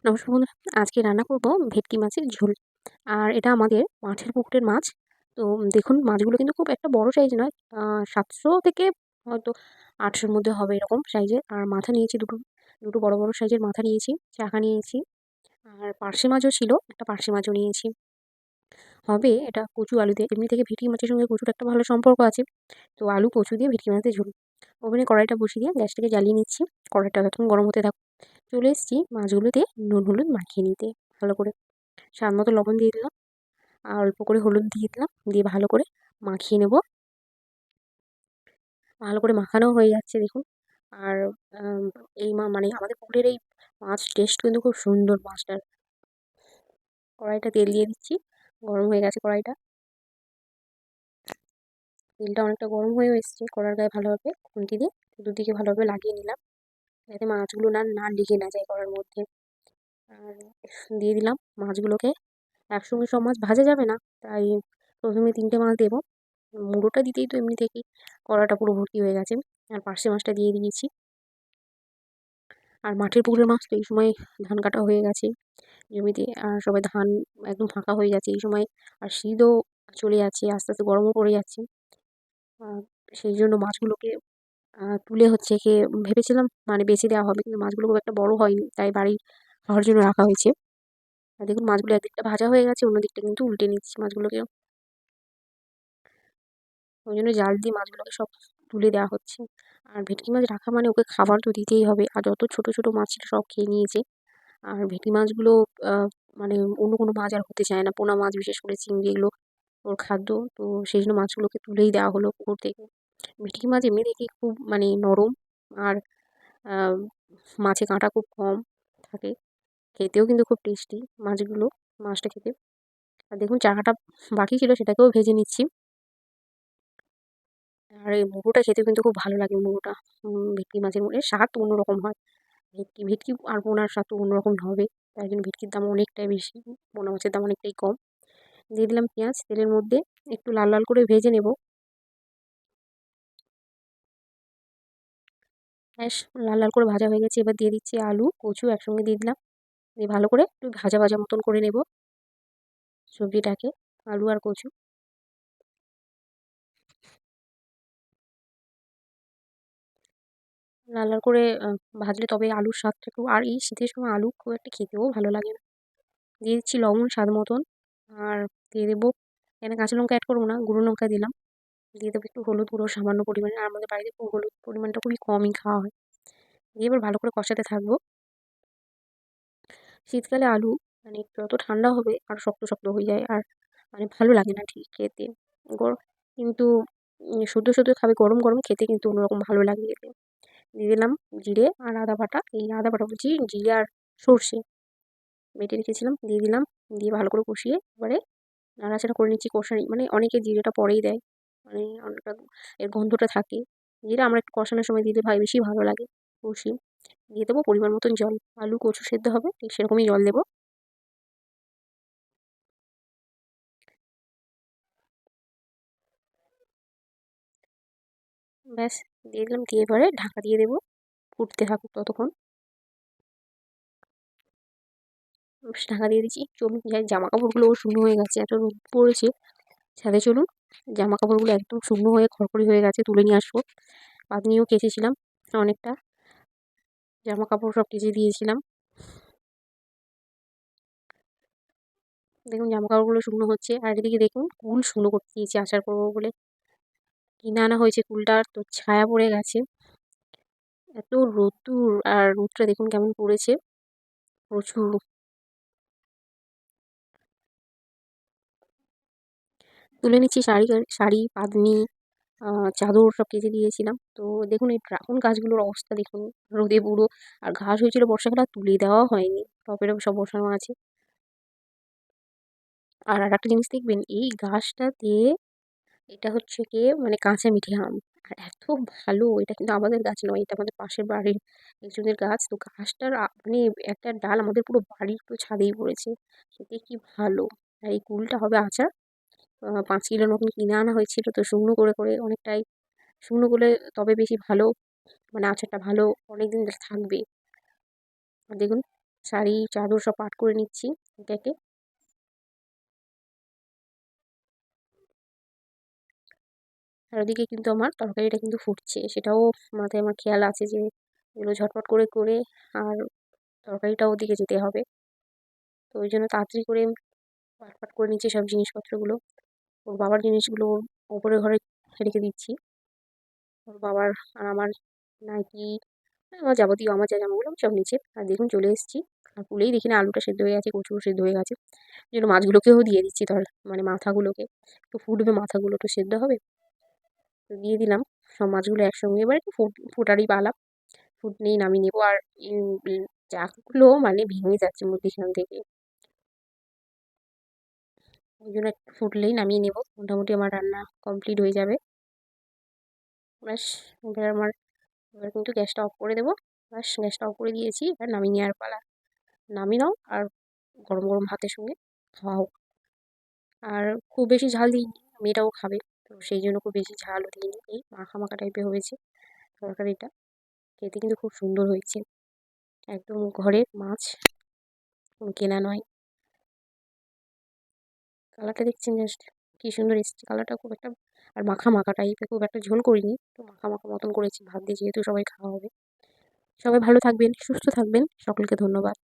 নমস্কার বন্ধুরা, আজকে রান্না করব ভেটকি মাছের ঝোল। আর এটা আমাদের মাঠের পুকুরের মাছ। তো দেখুন, মাছগুলো কিন্তু খুব একটা বড় সাইজ নয়। ৭০০ থেকে হয়তো ৮০০-র মধ্যে হবে এরকম সাইজের। আর মাথা নিয়েছি দুটো, দুটো বড় বড় সাইজের মাথা নিয়েছি, চাকা নিয়েছি। আর পার্শে মাছও ছিল, একটা পার্শে মাছও নিয়েছি। হবে এটা কচু আলু দিয়ে। এমনি থেকে ভেটকি মাছের সঙ্গে কচুর একটা ভালো সম্পর্ক আছে। তো আলু কচু দিয়ে ভেটকি মাছের ঝোল। ওভেনে কড়াইটা বসিয়ে দিয়ে গ্যাসটাকে জ্বালিয়ে নিচ্ছি। কড়াইটা ততক্ষণ গরম হতে থাক। চলে এসেছি মাছগুলোতে নুন হলুদ মাখিয়ে নিতে ভালো করে। স্বাদ মতো লবণ দিয়ে দিলাম, আর অল্প করে হলুদ দিয়ে দিলাম, দিয়ে ভালো করে মাখিয়ে নেব। ভালো করে মাখানো হয়ে যাচ্ছে দেখুন। আর আম এই মানে আমাদের পুকুরের এই মাছ টেস্ট কিন্তু খুব সুন্দর মাছটার। কড়াইটা তেল দিয়ে দিচ্ছি, গরম হয়ে গেছে কড়াইটা। তেলটা অনেকটা গরম হয়েও এসছে, কড়ার গায়ে ভালোভাবে খুন্তি দিয়ে দুদিকে ভালোভাবে লাগিয়ে নিলাম, যাতে মাছগুলো না লেগে না যায় কড়ার মধ্যে। আর দিয়ে দিলাম মাছগুলোকে। একসঙ্গে সব মাছ ভাজা যাবে না, তাই প্রথমে 3টে মাছ দেবো। মুড়োটা দিতেই তো এমনি থেকেই কড়াটা পুরো ভর্তি হয়ে গেছে। আর পার্শে মাছটা দিয়ে দিয়েছি। আর মাঠের পুকুরের মাছ তো এই সময় ধান কাটা হয়ে গেছে জমিতে, আর সবাই ধান একদম ফাঁকা হয়ে যাচ্ছে এই সময়। আর শীতও চলে যাচ্ছে, আস্তে আস্তে গরমও পড়ে যাচ্ছে। আহ, সেই জন্য মাছগুলোকে তুলে হচ্ছে কি ভেবেছিলাম মানে বেছে দেওয়া হবে, কিন্তু মাছগুলো খুব একটা বড় হয়নি, তাই বাড়ি খাওয়ার জন্য রাখা হয়েছে। আর দেখুন, মাছগুলো একদিকটা ভাজা হয়ে গেছে, অন্য দিকটা কিন্তু উল্টে নিচ্ছি মাছগুলোকে। ওই জন্য জাল দিয়ে মাছগুলোকে সব তুলে দেওয়া হচ্ছে। আর ভেটকি মাছ রাখা মানে ওকে খাবার তো দিতেই হবে। আর যত ছোট ছোট মাছ ছিল সব খেয়ে নিয়েছে। আর ভেটকি মাছগুলো মানে অন্য কোনো মাছ আর হতে চায় না, পোনা মাছ বিশেষ করে চিংড়ি, এগুলো ওর খাদ্য। তো সেই জন্য মাছগুলোকে তুলেই দেওয়া হলো পুকুর থেকে। ভেটকি মাছ এমনি দেখি খুব মানে নরম, আর আহ, মাছে কাঁটা খুব কম থাকে। খেতেও কিন্তু খুব টেস্টি মাছগুলো, মাছটা খেতে। আর দেখুন, চাকাটা বাকি ছিল, সেটাকেও ভেজে নিচ্ছি। আর এই মুড়োটা খেতে কিন্তু খুব ভালো লাগে মুড়োটা। ভেটকি মাছের এর স্বাদ অন্যরকম হয়। ভেটকি ভেটকি আর পোনার স্বাদ তো অন্যরকম হবে। তাই জন্য ভেটকির দাম অনেকটাই বেশি, পোনা মাছের দাম অনেকটাই কম। দিয়ে দিলাম পেঁয়াজ তেলের মধ্যে, একটু লাল লাল করে ভেজে নেব। ব্যাস লাল লাল করে ভাজা হয়ে গেছে। এবার দিয়ে দিচ্ছি আলু কচু একসঙ্গে দিয়ে দিলাম, দিয়ে ভালো করে একটু ভাজা ভাজা মতন করে নেব সবজিটাকে, আলু আর কচু। লাল লাল করে ভাজলে তবে আলুর স্বাদটা একটু, আর এই শীতের সময় আলু খুব একটা খেতেও ভালো লাগে না। দিয়ে দিচ্ছি লবণ স্বাদ মতন। আর দিয়ে দেবো, এখানে কাঁচা লঙ্কা অ্যাড করবো না, গুঁড়ো লঙ্কা দিলাম। দিয়ে দেবো একটু হলুদ গুঁড়ো সামান্য পরিমাণে, আর আমাদের বাড়িতে খুব হলুদ পরিমাণটা খুবই কমই খাওয়া হয়। দিয়ে এবার ভালো করে কষাতে থাকবো। শীতকালে আলু মানে যত ঠান্ডা হবে আর শক্ত শক্ত হয়ে যায়, আর মানে ভালো লাগে না ঠিক খেতে। গর কিন্তু শুদ্ধ শুদ্ধ খাবে গরম গরম, খেতে কিন্তু অন্যরকম ভালো লাগে খেতে। দিয়ে দিলাম জিরে আর আদা বাটা, এই আদা বাটা বলছি, জিরে আর সর্ষে বেটে রেখেছিলাম, দিয়ে দিলাম। দিয়ে ভালো করে কষিয়ে এবারে নাড়াচাড়া করে নিচ্ছি। কষানি মানে অনেকে জিরেটা পরেই দেয়, মানে অনেকটা এর গন্ধটা থাকে। জিরে আমরা একটু কষানোর সময় দিলে বেশি ভালো লাগে। কষিয়ে দিয়ে দেবো পরিমাণ মতন জল। আলু কচু সেদ্ধ হবে ঠিক সেরকমই জল দেবো। ব্যাস দিয়ে দিলাম, দিয়ে এবারে ঢাকা দিয়ে দেবো, ফুটতে থাকুক ততক্ষণ। বেশ ঢাকা দিয়ে দিচ্ছি। চলুন যাই, জামা কাপড়গুলোও শুকনো হয়ে গেছে, এত রোদ পড়েছে। ছাদে চলুন, জামা কাপড়গুলো একদম শুকনো হয়ে খড়খড়ি হয়ে গেছে, তুলে নিয়ে আসবো। বাঁধনিও কেচেছিলাম অনেকটা, জামা কাপড় সব কেচে দিয়েছিলাম। দেখুন জামা কাপড়গুলো শুকনো হচ্ছে। আর এদিকে দেখুন, কুল শুকনো করতে দিয়েছি আচার করবো বলে। কিনে আনা হয়েছে কুলটার, তো ছায়া পড়ে গেছে। এত রোদ্দুর, আর রোদটা দেখুন কেমন পড়েছে, প্রচুর। তুলে নিচ্ছি শাড়ি শাড়ি বাঁধনি, চাদর সব কেচে দিয়েছিলাম। তো দেখুন এই ড্রাগন গাছগুলোর অবস্থা দেখুন, রোদে পুরো। আর ঘাস হয়েছিল বর্ষাকালে, আর তুলে দেওয়া হয়নি, টবে টবে সব বসানো আছে। আর আরেকটা জিনিস দেখবেন, এই গাছটাতে এটা হচ্ছে গিয়ে মানে কাঁচা মিঠে আম। আর এত ভালো, এটা কিন্তু আমাদের গাছ নয়, এটা আমাদের পাশের বাড়ির একজনের গাছ। তো গাছটার মানে একটা ডাল আমাদের পুরো বাড়ির পুরো ছাদেই পড়েছে, খেতে কি ভালো। আর এই কুলটা হবে আচার। 5 কিলোর মতন কিনে আনা হয়েছিল, তো শুকনো করে করে অনেকটাই শুকনো করলে তবে বেশি ভালো, মানে আচারটা ভালো অনেক দিন থাকবে। আর দেখুন শাড়ি চাদর সব পাট করে নিচ্ছি একে একে। আর ওদিকে কিন্তু আমার তরকারিটা কিন্তু ফুটছে, সেটাও মাথায় আমার খেয়াল আছে যে এগুলো ঝটপট করে করে আর তরকারিটাও ওদিকে যেতে হবে। তো ওই জন্য তাড়াতাড়ি করে পাট করে নিচ্ছি সব জিনিসপত্রগুলো। ওর বাবার জিনিসগুলো ওর ওপরের ঘরে রেখে দিচ্ছি। ওর বাবার আর আমার নাইটি, আমার যাবতীয় আমার যা জামাগুলো আমি সব নিচে। আর দেখুন চলে এসেছি। আর খুলেই দেখি না আলুটা সেদ্ধ হয়ে গেছে, কচুও সেদ্ধ হয়ে গেছে। ওই জন্য মাছগুলোকেও দিয়ে দিচ্ছি মানে মাথাগুলোকে। একটু ফুটবে মাথাগুলো, একটু সেদ্ধ হবে। তো দিয়ে দিলাম সব মাছগুলো একসঙ্গে। এবার একটু ফোটারই পালা। ফুটলেই নামিয়ে নেবো। আর চাকগুলো মানে ভেঙে যাচ্ছে মধ্যিখান থেকে। ওই জন্য একটু ফুটলেই নামিয়ে নেবো। মোটামুটি আমার রান্না কমপ্লিট হয়ে যাবে। ব্যাস, এবার কিন্তু গ্যাসটা অফ করে দেবো। ব্যাস, গ্যাসটা অফ করে দিয়েছি। এবার নামিয়ে নেওয়ার পালা। নামিয়ে নাও আর গরম গরম ভাতের সঙ্গে খাওয়া হোক। আর খুব বেশি ঝাল দিইনি, মেয়েটাও খাবে। তো সেই জন্য খুব বেশি ঝালও দিইনি, এই মাখা মাখা টাইপের হয়েছে তরকারিটা। খেতে কিন্তু খুব সুন্দর হয়েছে, একদম ঘরের মাছ, কোনো কেনা নয়। কালারটা দেখছেন জাস্ট কি সুন্দর এসেছে কালারটা, খুব একটা আর মাখা মাখা টাইপের, খুব একটা ঝোল করিনি, তো মাখা মাখা মতন করেছি ভাত দিয়ে, যেহেতু সবাই খাওয়া হবে। সবাই ভালো থাকবেন, সুস্থ থাকবেন, সকলকে ধন্যবাদ।